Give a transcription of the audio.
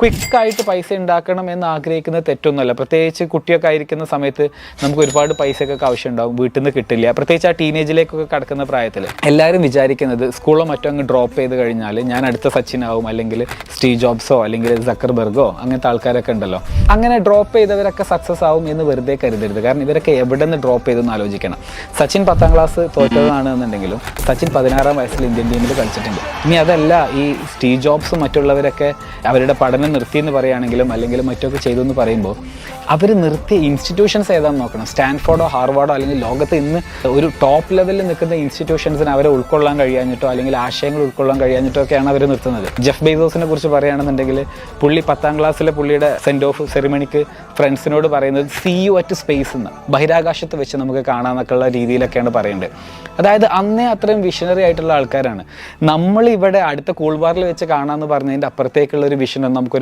ക്വിക്കായിട്ട് പൈസ ഉണ്ടാക്കണം എന്ന് ആഗ്രഹിക്കുന്നത് തെറ്റൊന്നുമല്ല. പ്രത്യേകിച്ച് കുട്ടിയൊക്കെ ആയിരിക്കുന്ന സമയത്ത് നമുക്ക് ഒരുപാട് പൈസയൊക്കെ ആവശ്യമുണ്ടാവും, വീട്ടിൽ നിന്ന് കിട്ടില്ല. പ്രത്യേകിച്ച് ആ ടീനേജിലേക്കൊക്കെ കടക്കുന്ന പ്രായത്തിൽ എല്ലാവരും വിചാരിക്കുന്നത് സ്കൂളോ മറ്റോ അങ്ങ് ഡ്രോപ്പ് ചെയ്ത് കഴിഞ്ഞാൽ ഞാൻ അടുത്ത സച്ചിനാവും, അല്ലെങ്കിൽ സ്റ്റീവ് ജോബ്സോ അല്ലെങ്കിൽ സക്കർബർഗോ അങ്ങനത്തെ ആൾക്കാരൊക്കെ ഉണ്ടല്ലോ. അങ്ങനെ ഡ്രോപ്പ് ചെയ്തവരൊക്കെ സക്സസ് ആവും എന്ന് വെറുതെ കരുതരുത്. കാരണം ഇവരൊക്കെ എവിടെ നിന്ന് ഡ്രോപ്പ് ചെയ്തെന്ന് ആലോചിക്കണം. സച്ചിൻ 10ാം ക്ലാസ് തോറ്റതാണെന്നുണ്ടെങ്കിലും സച്ചിൻ 16ാം വയസ്സിൽ ഇന്ത്യൻ ടീമിൽ കളിച്ചിട്ടുണ്ട്. ഇനി അതല്ല, ഈ സ്റ്റീവ് ജോബ്സും മറ്റുള്ളവരൊക്കെ അവരുടെ പഠനം നിർത്തിയെന്ന് പറയുകയാണെങ്കിലും അല്ലെങ്കിൽ മറ്റൊക്കെ ചെയ്തു എന്ന് പറയുമ്പോൾ അവർ നിർത്തിയ ഇൻസ്റ്റിറ്റ്യൂഷൻസ് ഏതാണെന്ന് നോക്കണം. സ്റ്റാൻഫോർഡോ ഹാർവാർഡോ അല്ലെങ്കിൽ ലോകത്ത് ഇന്ന് ഒരു ടോപ്പ് ലെവലിൽ നിൽക്കുന്ന ഇൻസ്റ്റിറ്റ്യൂഷൻസിന് അവരെ ഉൾക്കൊള്ളാൻ കഴിയാഞ്ഞിട്ടോ അല്ലെങ്കിൽ ആശയങ്ങൾ ഉൾക്കൊള്ളാൻ കഴിയാഞ്ഞിട്ടോ ഒക്കെയാണ് അവർ നിർത്തുന്നത്. ജെഫ് ബെസോസിനെ കുറിച്ച് പറയുകയാണെന്നുണ്ടെങ്കിൽ പുള്ളി 10ാം ക്ലാസ്സിലെ പുള്ളിയുടെ സെൻഡ് ഓഫ് സെറിമണിക്ക് ഫ്രണ്ട്സിനോട് പറയുന്നത് സീ യു അറ്റ് സ്പേസ് എന്ന്, ബഹിരാകാശത്ത് വെച്ച് നമുക്ക് കാണാമെന്നൊക്കെയുള്ള രീതിയിലൊക്കെയാണ് പറയുന്നത്. അതായത് അന്നേ അത്രയും വിഷനറി ആയിട്ടുള്ള ആൾക്കാരാണ്. നമ്മളിവിടെ അടുത്ത കൂൾബാറിൽ വെച്ച് കാണാമെന്ന് പറഞ്ഞതിൻ്റെ അപ്പുറത്തേക്കുള്ള ഒരു വിഷനൊന്നും നമുക്ക്